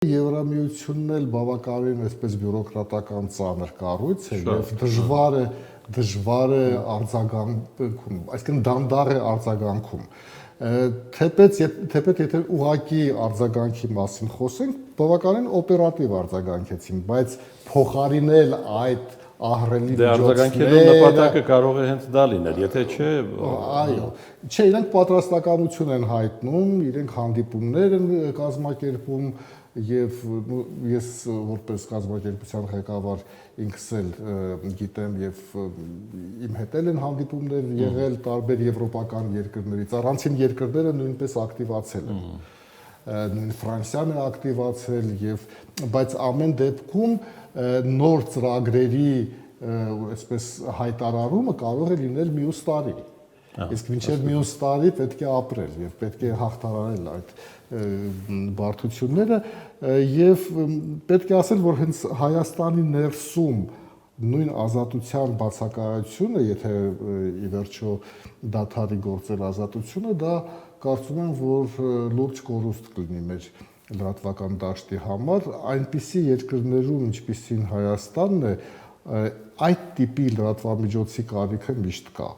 Եվրամիությունն էլ բավականին այսպես բյուրոկրատական ծանր կառույց է եւ դժվար է արձագանքում, այսինքն դանդաղ է արձագանքում։ Թեպետ եթե ուղղակի արձագանքի մասին խոսենք, բավականին օպերատիվ արձագանքեցին, բայց փոխարինել այդ ահռելի արձագանքելու նպատակը կարող է հենց դա լինել, եթե չէ, այո, չէ, իրենք պատրաստականություն են հայտնում, իրենք հանդիպումներ են կազմակերպում եւ ես որպես կազմակերպության ղեկավար ինքս էլ գիտեմ եւ իմ հետ են հանդիպումներ եղել տարբեր եվրոպական երկրներից, առանցին երկրները նույնպես ակտիվացել են, նույն Ֆրանսիան է ակտիվացել եւ բայց ամեն դեպքում նոր ծրագրերի այսպես հայտարարումը կարող է լինել մյուս տարի։ Իսկ մինչև մյուս տարի պետք է ապրել եւ պետք է հաղթահարել այդ բարդությունները եւ պետք է ասել, որ հենց Հայաստանի ներսում նույն ազատության բացակայությունը, եթե ի վերջո դադարի գործել ազատությունը, դա կարծում եմ, որ լուրջ կորուստ կլինի մեր լրատվական դաշտի համար, այնպիսի երկրներում, ինչպիսին Հայաստանն է, այդ տիպի լրատվամիջոցի կարիքը միշտ կա։